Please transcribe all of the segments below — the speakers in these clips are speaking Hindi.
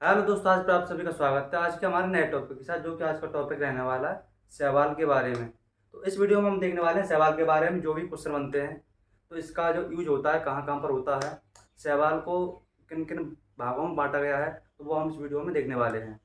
हेलो दोस्तों, आज पर आप सभी का स्वागत है आज के हमारे नए टॉपिक के साथ, जो कि आज का टॉपिक रहने वाला है शैवाल के बारे में। तो इस वीडियो में हम देखने वाले हैं शैवाल के बारे में जो भी क्वेश्चन बनते हैं, तो इसका जो यूज होता है, कहाँ कहाँ पर होता है, शैवाल को किन किन भागों में बांटा गया है, तो वो हम इस वीडियो में देखने वाले हैं।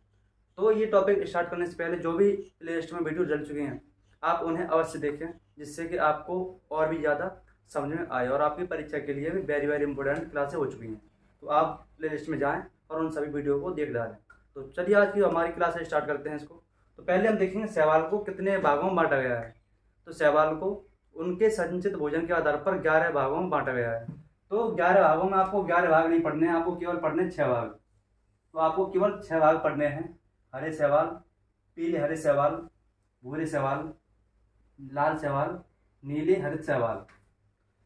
तो ये टॉपिक स्टार्ट करने से पहले जो भी प्ले लिस्ट में वीडियो डल चुके हैं, आप उन्हें अवश्य देखें, जिससे कि आपको और भी ज़्यादा समझ में आए और आपकी परीक्षा के लिए भी वेरी वेरी इंपॉर्टेंट क्लासें हो चुकी हैं। तो आप प्ले लिस्ट में जाएँ और उन सभी वीडियो को देख डालें। तो चलिए आज की हमारी क्लास स्टार्ट करते हैं इसको। तो पहले हम देखेंगे शैवाल को कितने भागों में बांटा गया है। तो शैवाल को उनके संचित भोजन के आधार पर 11 भागों में बांटा गया है। तो 11 भागों में आपको 11 भाग नहीं पढ़ने हैं, आपको केवल पढ़ने हैं 6 भाग। तो आपको केवल 6 भाग पढ़ने हैं। हरे शैवाल, पीले हरे शैवाल, भूरे शैवाल, लाल शैवाल, नीले हरित शैवाल।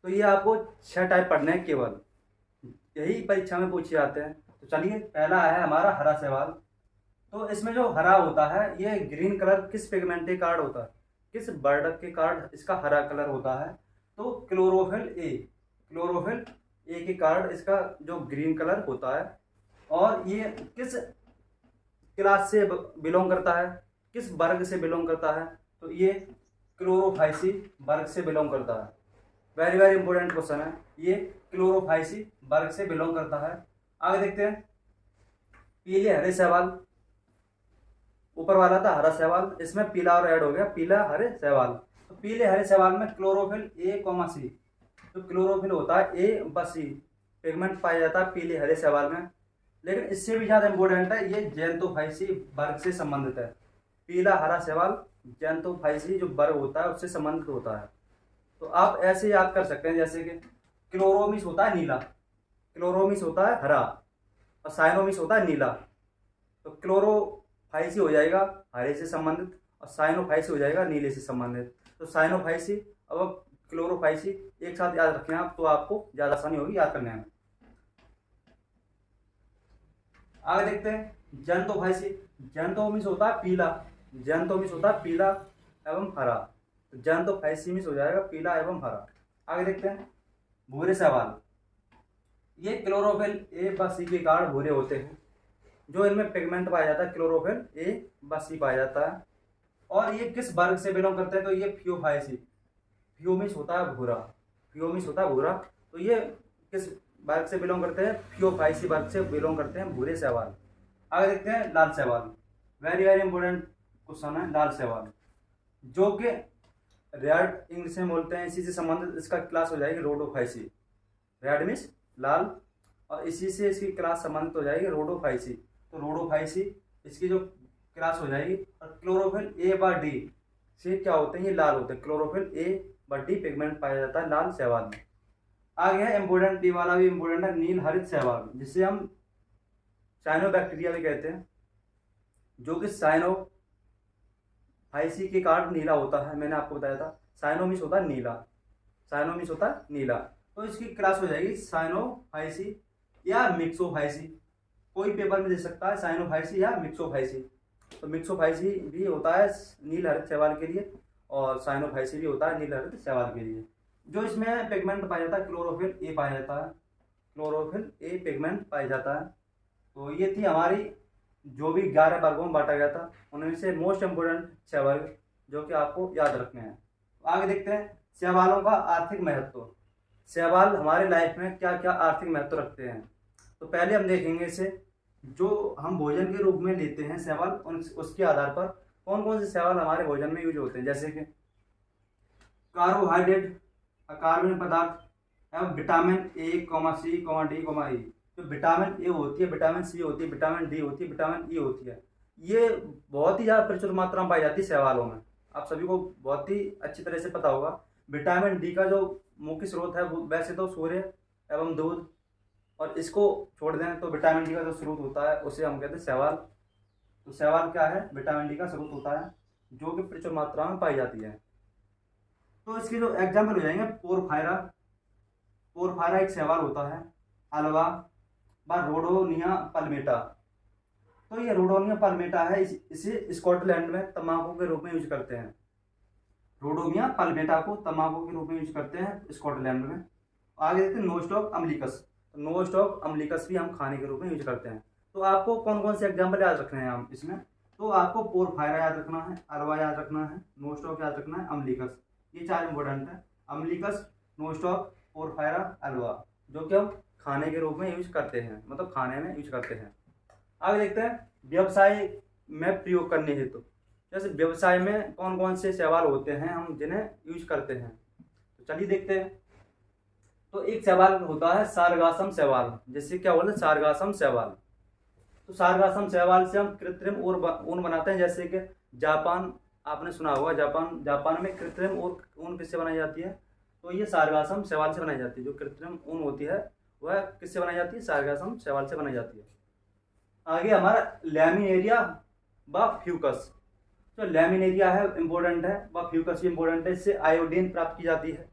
तो ये आपको 6 टाइप पढ़ने हैं केवल, यही परीक्षा में पूछे जाते हैं। तो चलिए, पहला है हमारा हरा शैवाल। तो इसमें जो हरा होता है, ये ग्रीन कलर किस पिगमेंट के कारण होता है, किस बर्ड के कारण इसका हरा कलर होता है? तो क्लोरोफिल ए, क्लोरोफिल ए के कारण इसका जो ग्रीन कलर होता है। और ये किस क्लास से बिलोंग करता है, किस वर्ग से बिलोंग करता है? तो ये क्लोरोफाइसी वर्ग से बिलोंग करता है। वेरी वेरी इंपॉर्टेंट क्वेश्चन है, ये क्लोरोफाइसी वर्ग से बिलोंग करता है। आगे देखते हैं, पीले हरे शैवाल। ऊपर वाला था हरा शैवाल, इसमें पीला और ऐड हो गया, पीला हरे शैवाल। तो पीले हरे शैवाल में क्लोरोफिल ए कॉमा सी, जो क्लोरोफिल होता है ए व सी पिगमेंट पाया जाता है पीले हरे शैवाल में। लेकिन इससे भी ज़्यादा इंपॉर्टेंट है, ये जैंतोफाइसी वर्ग से संबंधित है। पीला हरा शैवाल जैंतोफाइसी जो वर्ग होता है उससे संबंधित होता है। तो आप ऐसे याद कर सकते हैं, जैसे कि क्लोरोमिस होता है नीला, क्लोरोमिस होता है हरा, और साइनोमिस होता है नीला। तो क्लोरोफाइसी हो जाएगा हरे से संबंधित, और साइनोफाइसी हो जाएगा नीले से संबंधित। तो साइनोफाइसी और क्लोरोफाइसी एक साथ याद रखें आप, तो आपको ज़्यादा आसानी होगी याद करने में। आगे देखते हैं, जैंतोफाइसी। जैंतोमिस होता है पीला, जैंतोमिस होता है पीला एवं हरा। तो जैंतोफाइसी मिस हो जाएगा पीला एवं हरा। आगे देखते हैं, भूरे शैवाल। ये क्लोरोफिल ए व सी के कारण भूरे होते हैं। जो इनमें पिगमेंट पाया जाता है क्लोरोफिल ए व सी पाया जाता है। और ये किस वर्ग से बिलोंग करते हैं? तो ये फियोफाइसी, फियोमिस होता है भूरा, फियोमिस होता है भूरा। तो ये किस वर्ग से बिलोंग करते हैं? फियोफाइसी वर्ग से बिलोंग करते हैं भूरे शैवाल। आगे देखते हैं, लाल शैवाल। वेरी वेरी इंपॉर्टेंट क्वेश्चन है लाल शैवाल, जो कि रेड इंग्लिश में बोलते हैं। इसी से संबंधित इसका क्लास हो जाएगी रोडोफाइसी। रेड मीन्स लाल, और इसी से इसकी क्लास संबंधित हो जाएगी रोडोफाइसी। तो रोडोफाइसी इसकी जो क्लास हो जाएगी। और क्लोरोफिल ए व डी से क्या होते हैं? ये लाल होते हैं। क्लोरोफिल ए व डी पिगमेंट पाया जाता है लाल शैवाल में। आगे है इंपॉर्टेंट, डी वाला भी इंपॉर्टेंट है, नील हरित शैवाल, जिसे हम साइनोबैक्टीरिया भी कहते हैं, जो कि साइनोफाइसी के कारण नीला होता है। मैंने आपको बताया था, साइनोमिस होता है नीला, साइनोमिस होता है नीला। तो इसकी क्लास हो जाएगी साइनोफाइसी या मिक्सोफाइसी। कोई पेपर में दे सकता है साइनोफाइसी या मिक्सोफाइसी। तो मिक्सोफाइसी भी होता है नील हरित शैवाल के लिए, और साइनोफाइसी भी होता है नील हरित शैवाल के लिए। जो इसमें पिगमेंट पाया जाता है क्लोरोफिल ए पाया जाता है, क्लोरोफिल ए पिगमेंट पाया जाता है। तो ये थी हमारी जो भी 11 वर्गों में बांटा गया था, उनमें से मोस्ट इम्पोर्टेंट 6 वर्ग जो कि आपको याद रखने हैं। तो आगे देखते हैं, शैवालों का आर्थिक महत्व। शैवाल हमारे लाइफ में क्या क्या आर्थिक महत्व रखते हैं? तो पहले हम देखेंगे इसे, जो हम भोजन के रूप में लेते हैं शैवाल, उसके आधार पर कौन कौन से शैवाल हमारे भोजन में यूज होते हैं। जैसे कि कार्बोहाइड्रेट, अकार्बनिक पदार्थ एवं vitamin A C D E. जो विटामिन ए होती है, विटामिन सी होती है, विटामिन डी होती है, विटामिन ई होती है, ये बहुत ही ज़्यादा प्रचुर मात्रा में पाई जाती है शैवालों में। आप सभी को बहुत ही अच्छी तरह से पता होगा। विटामिन डी का जो मुख्य स्रोत है वो वैसे तो सूर्य एवं दूध, और इसको छोड़ दें तो विटामिन डी का जो स्रोत होता है उसे हम कहते हैं शैवाल। तो शैवाल क्या है? विटामिन डी का स्रोत होता है, जो कि प्रचुर मात्रा में पाई जाती है। तो इसके जो एग्जाम्पल हो जाएंगे, पोरफायरा। पोरफायरा एक शैवाल होता है। अल्वा व रोडोनिया पल्मेटा। तो ये रोडोनिया पल्मेटा है, इसे स्कॉटलैंड में तंबाकू के रूप में यूज करते हैं। रोडोनिया पल्मेटा को तंबाकू के रूप में यूज करते हैं स्कॉटलैंड में। आगे देखते हैं, नोस्टॉक अम्लिकस। तो नोस्टॉक अम्लिकस भी हम खाने के रूप में यूज करते हैं। तो आपको कौन कौन से एग्जाम्पल याद रखने हैं हम इसमें, तो आपको पोरफायरा याद रखना है, अरवा याद रखना है, नोस्टॉक याद रखना है, अम्लिकस, ये 4 इंपॉर्टेंट है। अम्लिकस, नोस्टॉक, पोरफायरा, अरवा, जो कि हम खाने के रूप में यूज करते हैं, मतलब खाने में यूज करते हैं। आगे देखते हैं व्यवसाय में प्रयोग करने हेतु। जैसे व्यवसाय में कौन कौन से शैवाल होते हैं हम जिन्हें यूज करते हैं, तो चलिए देखते हैं। तो एक शैवाल होता है सारगासम शैवाल, जिससे क्या बोलते हैं सारगासम शैवाल। तो सारगासम शैवाल से हम कृत्रिम ऊन बनाते हैं, जैसे कि जापान, आपने सुना होगा जापान में कृत्रिम ऊन किससे बनाई जाती है, तो ये सारगासम शैवाल से बनाई जाती है। जो कृत्रिम ऊन होती है वह किससे बनाई जाती है, सारगासम शैवाल से बनाई जाती है। आगे हमारा लैमिनेरिया व फ्यूकस। जो लैमिनेरिया है इम्पोर्टेंट है, व फ्यूकस भी इम्पोर्टेंट है। इससे आयोडीन प्राप्त की जाती है।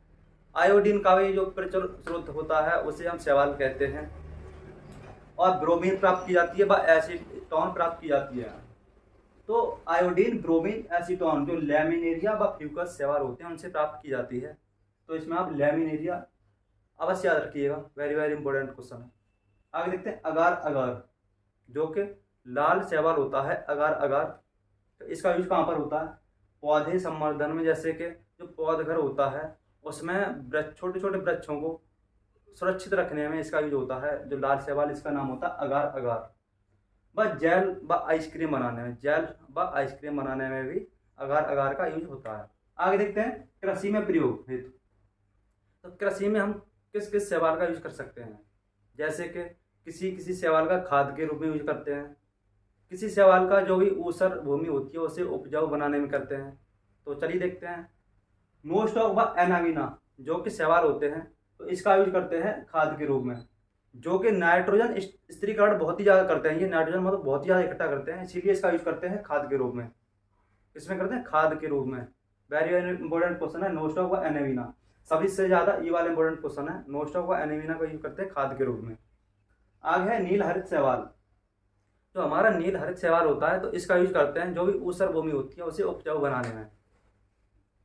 आयोडीन का भी जो प्रचुर स्रोत होता है उसे हम शैवाल कहते हैं। और ब्रोमीन प्राप्त की जाती है व एसीटोन प्राप्त की जाती है। तो आयोडीन, ब्रोमीन, एसीटोन जो लैमिनेरिया व फ्यूकस शैवाल होते हैं उनसे प्राप्त की जाती है। तो इसमें आप लैमिनेरिया अवश्य याद रखिएगा, वेरी वेरी इंपॉर्टेंट क्वेश्चन है। आगे देखते हैं अगार अगार, जो कि लाल शैवाल होता है अगार अगार। तो इसका यूज कहाँ पर होता है, पौधे संवर्धन में, जैसे कि जो पौधघर होता है उसमें छोटे छोटे वृक्षों को सुरक्षित रखने में इसका यूज होता है। जो लाल शैवाल, इसका नाम होता है अगार अगार। व जेल व आइसक्रीम बनाने में, जेल व आइसक्रीम बनाने में भी अगार अगार का यूज होता है। आगे देखते हैं कृषि में प्रयोग हेतु। तो कृषि में हम किस किस शैवाल का यूज कर सकते हैं, जैसे कि किसी किसी शैवाल का खाद के रूप में यूज करते हैं। किसी शैवाल का जो भी ऊसर भूमि होती है उसे उपजाऊ बनाने में करते हैं। तो चलिए देखते हैं नोस्टॉक व एनाविना, जो कि शैवाल होते हैं, तो इसका यूज करते हैं खाद के रूप में। जो कि नाइट्रोजन स्थिरीकरण बहुत ही ज़्यादा करते हैं, ये नाइट्रोजन मतलब बहुत ही ज़्यादा इकट्ठा करते हैं, इसीलिए इसका यूज करते हैं खाद के रूप में। किसमें करते हैं, खाद के रूप में। वेरी वेरी इंपॉर्टेंट क्वेश्चन है नोस्टॉक व एनाविना, सभी से ज़्यादा ये वाला इंपॉर्टेंट क्वेश्चन है। नोस्टॉक व एनाविना का यूज करते हैं खाद के रूप में। आगे है नील हरित शैवाल। जो हमारा नील हरित शैवाल होता है तो इसका यूज करते हैं जो भी ऊसर भूमि होती है उसे उपजाऊ बनाने में।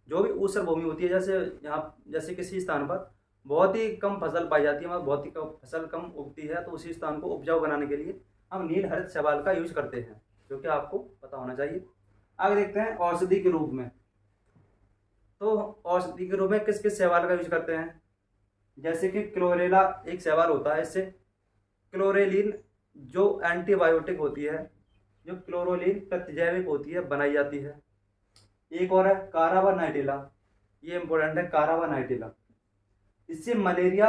जो भी ऊसर भूमि होती है, जैसे यहाँ जैसे किसी स्थान पर बहुत ही कम फसल पाई जाती है, मतलब बहुत ही कम फसल कम उगती है, तो उसी स्थान को उपजाऊ बनाने के लिए हम नील हरित शैवाल का यूज करते हैं, जो कि आपको पता होना चाहिए। आगे देखते हैं औषधि के रूप में। तो औषधि के रूप में किस किस शैवाल का यूज करते हैं, जैसे कि क्लोरेला एक शैवाल होता है। इससे क्लोरेलिन जो एंटीबायोटिक होती है, जो क्लोरोलिन प्रतिजैविक होती है, बनाई जाती है। एक और है कारावा नाइटिला, ये इंपॉर्टेंट है कारावा नाइटिला। इससे मलेरिया,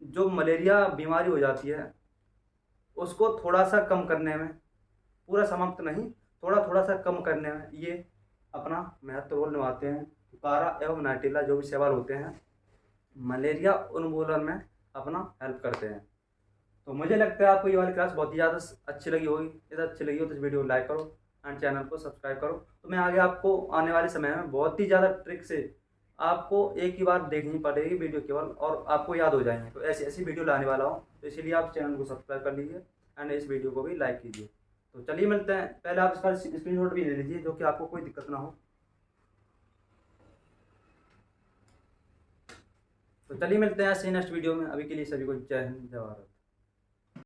जो मलेरिया बीमारी हो जाती है उसको थोड़ा सा कम करने में, पूरा समाप्त नहीं, थोड़ा थोड़ा सा कम करने में ये अपना महत्व रोल निभाते हैं। कारा एवं नाइटिला जो भी शैवाल होते हैं मलेरिया उन्मूलन में अपना हेल्प करते हैं। तो मुझे लगता है आपको ये वाली क्लास बहुत ही ज़्यादा अच्छी लगी होगी। यदि अच्छी लगी हो तो इस वीडियो को लाइक करो एंड चैनल को सब्सक्राइब करो। तो मैं आगे आपको आने वाले समय में बहुत ही ज़्यादा ट्रिक से आपको एक ही बार देखनी पड़ेगी वीडियो केवल, और आपको याद हो जाएंगे। तो ऐसी ऐसी वीडियो लाने वाला हूँ, तो इसीलिए आप चैनल को सब्सक्राइब कर लीजिए एंड इस वीडियो को भी लाइक कीजिए। तो चलिए मिलते हैं, पहले आप इसका स्क्रीनशॉट भी ले लीजिए जो कि आपको कोई दिक्कत ना हो। तो चलिए मिलते हैं ऐसे नेक्स्ट वीडियो में। अभी के लिए सभी को जय हिंद, जय भारत।